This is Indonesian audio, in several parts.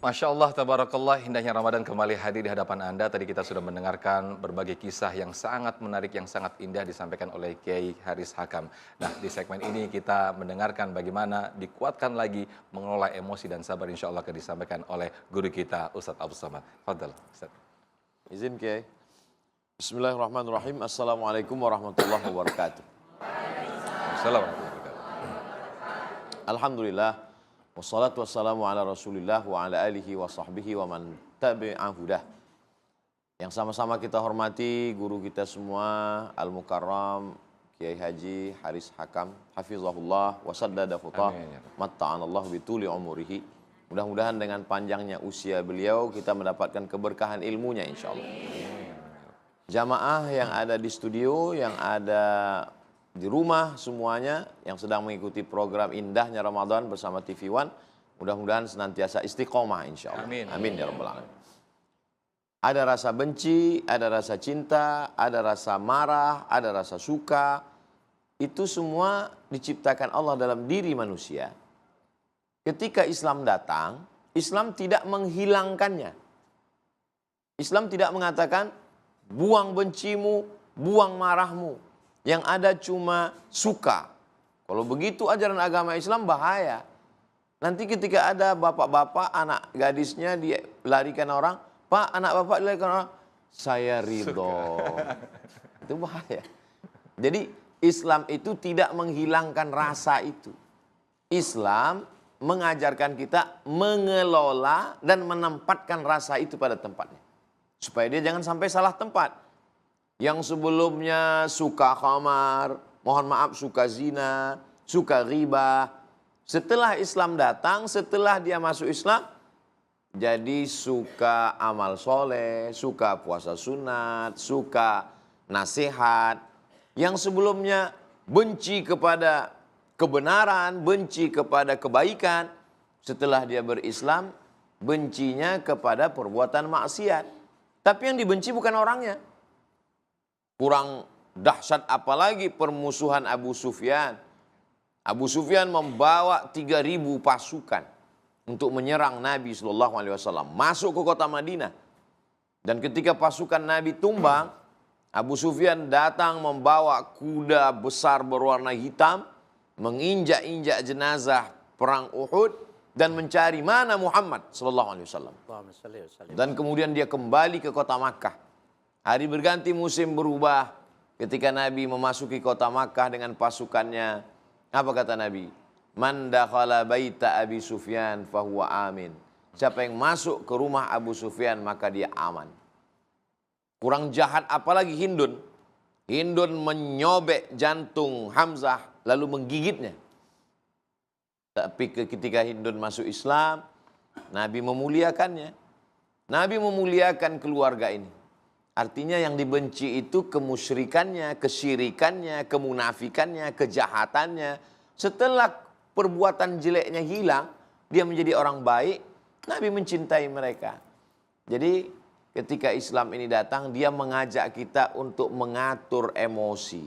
Masya Allah, tabarakallah, indahnya Ramadan kembali hadir di hadapan Anda. Tadi kita sudah mendengarkan berbagai kisah yang sangat menarik, yang sangat indah disampaikan oleh Kiai Haris Hakam. Nah, di segmen ini kita mendengarkan bagaimana dikuatkan lagi mengelola emosi dan sabar, insya Allah akan disampaikan oleh guru kita, Ustadz Abu Samad. Fadal, Ustadz. Izin Kiai. Bismillahirrahmanirrahim. Assalamualaikum warahmatullahi wabarakatuh. Assalamualaikum warahmatullahi wabarakatuh. Alhamdulillah. Wassalatu wassalamu ala rasulillah wa ala alihi wa sahbihi wa man tabi'ahudah. Yang sama-sama kita hormati guru kita semua, Al-Mukarram, Kiai Haji Haris Hakam, hafizahullah wa saddada khutah, matta'anallahu bituli umurihi. Mudah-mudahan dengan panjangnya usia beliau kita mendapatkan keberkahan ilmunya insyaallah. Jamaah yang ada di studio, yang ada di rumah semuanya, yang sedang mengikuti program indahnya Ramadan bersama TV One, mudah-mudahan senantiasa istiqomah insyaallah. Amin. Amin ya rabbal alamin. Ada rasa benci, ada rasa cinta, ada rasa marah, ada rasa suka. Itu semua diciptakan Allah dalam diri manusia. Ketika Islam datang, Islam tidak menghilangkannya. Islam tidak mengatakan buang bencimu, buang marahmu. Yang ada cuma suka. Kalau begitu ajaran agama Islam bahaya. Nanti ketika ada bapak-bapak, anak gadisnya dilarikan orang, Pak, anak bapak dilarikan orang, saya ridho. Itu bahaya. Jadi Islam itu tidak menghilangkan rasa itu. Islam mengajarkan kita mengelola dan menempatkan rasa itu pada tempatnya. Supaya dia jangan sampai salah tempat. Yang sebelumnya suka khamar, mohon maaf suka zina, suka riba. Setelah Islam datang, setelah dia masuk Islam, jadi suka amal soleh, suka puasa sunat, suka nasihat. Yang sebelumnya benci kepada kebenaran, benci kepada kebaikan. Setelah dia berislam, bencinya kepada perbuatan maksiat. Tapi yang dibenci bukan orangnya. Kurang dahsyat apalagi permusuhan Abu Sufyan. Abu Sufyan membawa 3.000 pasukan untuk menyerang Nabi SAW. Masuk ke kota Madinah. Dan ketika pasukan Nabi tumbang, Abu Sufyan datang membawa kuda besar berwarna hitam, menginjak-injak jenazah perang Uhud dan mencari mana Muhammad SAW. Dan kemudian dia kembali ke kota Makkah. Hari berganti musim berubah. Ketika Nabi memasuki kota Makkah dengan pasukannya, apa kata Nabi? Man dakhala baita Abi Sufyan fahuwa amin. Siapa yang masuk ke rumah Abu Sufyan maka dia aman. Kurang jahat apalagi Hindun. Hindun menyobek jantung Hamzah lalu menggigitnya. Tapi ketika Hindun masuk Islam, Nabi memuliakannya. Nabi memuliakan keluarga ini. Artinya yang dibenci itu kemusyrikannya, kesyirikannya, kemunafikannya, kejahatannya. Setelah perbuatan jeleknya hilang, dia menjadi orang baik, Nabi mencintai mereka. Jadi ketika Islam ini datang, dia mengajak kita untuk mengatur emosi.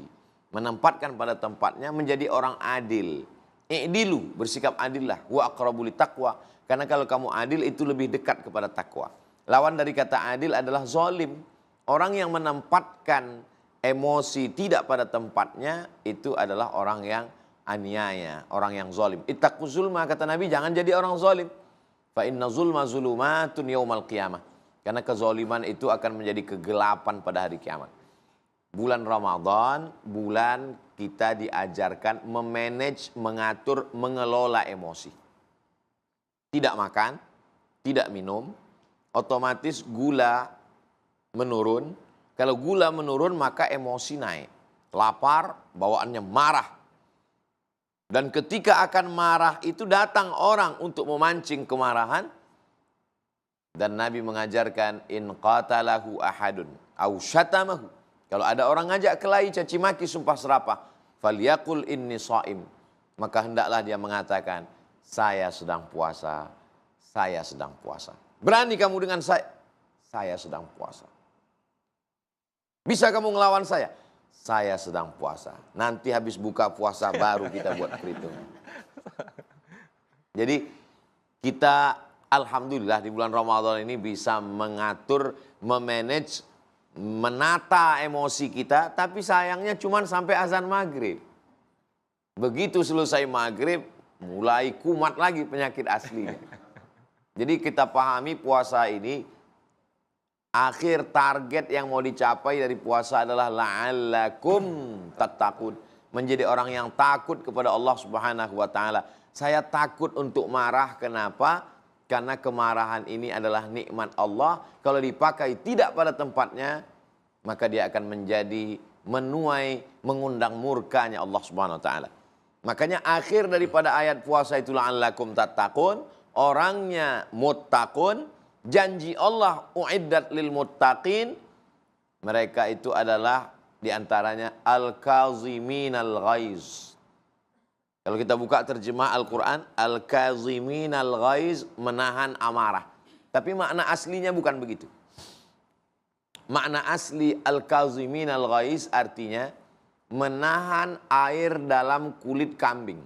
Menempatkan pada tempatnya menjadi orang adil. I'dilu, bersikap adillah. Wa aqrabu litaqwa. Karena kalau kamu adil itu lebih dekat kepada takwa. Lawan dari kata adil adalah zalim. Orang yang menempatkan emosi tidak pada tempatnya itu adalah orang yang aniaya, orang yang zalim. Ittaqu zulma, kata Nabi, jangan jadi orang zalim. Fa inna zulma zulumatun yaumal qiyamah. Karena kezaliman itu akan menjadi kegelapan pada hari kiamat. Bulan Ramadan, bulan kita diajarkan memanage, mengatur, mengelola emosi. Tidak makan, tidak minum, otomatis gula menurun. Kalau gula menurun maka emosi naik. Lapar, bawaannya marah. Dan ketika akan marah itu datang orang untuk memancing kemarahan. Dan Nabi mengajarkan in qatalahu ahadun au syatamahu. Kalau ada orang ngajak kelahi, caci maki, sumpah serapah, falyaqul inni shaim. Maka hendaklah dia mengatakan, saya sedang puasa. Saya sedang puasa. Berani kamu dengan saya sedang puasa. Bisa kamu ngelawan saya? Saya sedang puasa. Nanti habis buka puasa baru kita buat perhitungan. Jadi kita Alhamdulillah di bulan Ramadan ini bisa mengatur, memanage, menata emosi kita, tapi sayangnya cuma sampai azan maghrib. Begitu selesai maghrib, mulai kumat lagi penyakit aslinya. Jadi kita pahami puasa ini, akhir target yang mau dicapai dari puasa adalah la'allakum tattaqun. Menjadi orang yang takut kepada Allah Subhanahu wa taala. Saya takut untuk marah, kenapa? Karena kemarahan ini adalah nikmat Allah. Kalau dipakai tidak pada tempatnya, maka dia akan menjadi menuai, mengundang murkanya Allah Subhanahu wa taala. Makanya akhir daripada ayat puasa itu la'allakum tattaqun, orangnya muttaqun, janji Allah uiddat lil muttaqin, mereka itu adalah diantaranya al-kaziminal ghaiz. Kalau kita buka terjemah Al-Quran, al-kaziminal ghaiz, menahan amarah. Tapi makna aslinya bukan begitu. Makna asli al-kaziminal ghaiz artinya menahan air dalam kulit kambing.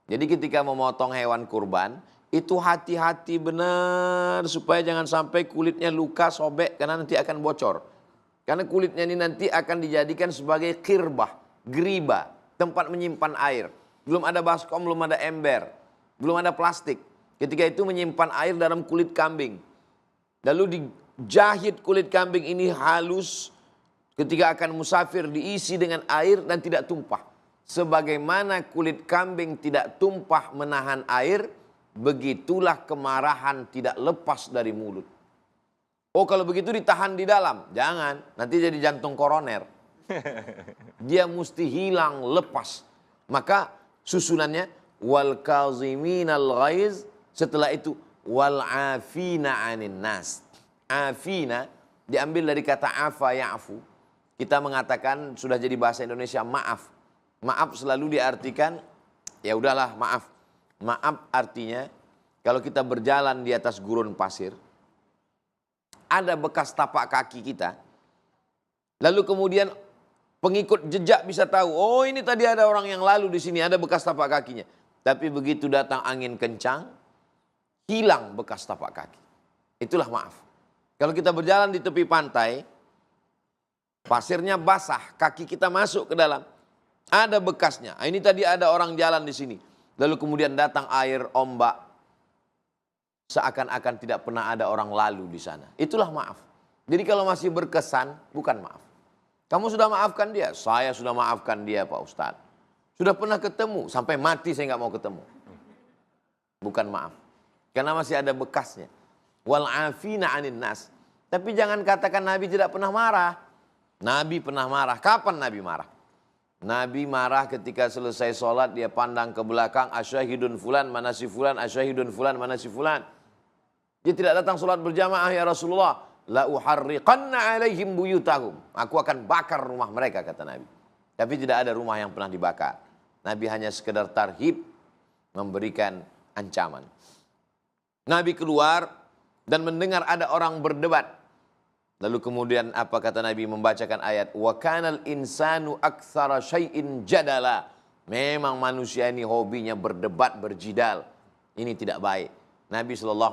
Jadi ketika memotong hewan kurban, itu hati-hati benar supaya jangan sampai kulitnya luka, sobek, karena nanti akan bocor. Karena kulitnya ini nanti akan dijadikan sebagai kirbah, geriba, tempat menyimpan air. Belum ada baskom, belum ada ember, belum ada plastik. Ketika itu menyimpan air dalam kulit kambing. Lalu dijahit kulit kambing ini halus. Ketika akan musafir diisi dengan air dan tidak tumpah. Sebagaimana kulit kambing tidak tumpah menahan air, begitulah kemarahan tidak lepas dari mulut. Oh kalau begitu ditahan di dalam, jangan, nanti jadi jantung koroner. Dia mesti hilang, lepas. Maka susunannya wal kaziminal ghaiz, setelah itu wal afina 'anin nas. Afina diambil dari kata afa ya'fu. Kita mengatakan sudah jadi bahasa Indonesia maaf. Maaf selalu diartikan ya udahlah maaf. Maaf artinya kalau kita berjalan di atas gurun pasir, ada bekas tapak kaki kita, lalu kemudian pengikut jejak bisa tahu, oh ini tadi ada orang yang lalu di sini, ada bekas tapak kakinya. Tapi begitu datang angin kencang, hilang bekas tapak kaki. Itulah maaf. Kalau kita berjalan di tepi pantai, pasirnya basah, kaki kita masuk ke dalam, ada bekasnya. Ini tadi ada orang jalan di sini. Lalu kemudian datang air ombak, seakan-akan tidak pernah ada orang lalu di sana. Itulah maaf. Jadi kalau masih berkesan, bukan maaf. Kamu sudah maafkan dia? Saya sudah maafkan dia Pak Ustadz. Sudah pernah ketemu, sampai mati saya nggak mau ketemu. Bukan maaf. Karena masih ada bekasnya. Wal afina 'anin nas. Tapi jangan katakan Nabi tidak pernah marah. Nabi pernah marah. Kapan Nabi marah? Nabi marah ketika selesai sholat, dia pandang ke belakang, asyahidun fulan, mana si fulan, asyahidun fulan, mana si fulan. Dia tidak datang sholat berjamaah, ya Rasulullah. La uharriqanna alaihim buyutahum. Aku akan bakar rumah mereka, kata Nabi. Tapi tidak ada rumah yang pernah dibakar. Nabi hanya sekedar tarhib, memberikan ancaman. Nabi keluar dan mendengar ada orang berdebat. Lalu kemudian apa kata Nabi, membacakan ayat wa kanal insanu aktsara syai'in jadala. Memang manusia ini hobinya berdebat, berjidal. Ini tidak baik. Nabi SAW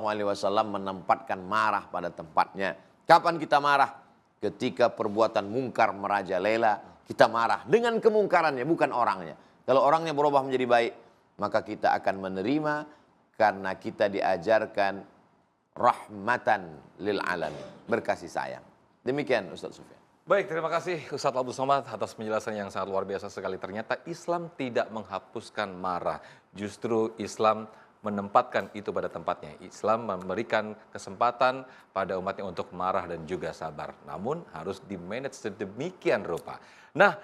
menempatkan marah pada tempatnya. Kapan kita marah? Ketika perbuatan mungkar merajalela, kita marah dengan kemungkarannya, bukan orangnya. Kalau orangnya berubah menjadi baik, maka kita akan menerima karena kita diajarkan rahmatan lil alamin, berkasih sayang. Demikian Ustaz Sufyan. Baik, terima kasih Ustadz Abdul Somad atas penjelasan yang sangat luar biasa sekali. Ternyata Islam tidak menghapuskan marah. Justru Islam menempatkan itu pada tempatnya. Islam memberikan kesempatan pada umatnya untuk marah dan juga sabar. Namun harus di-manage sedemikian rupa. Nah,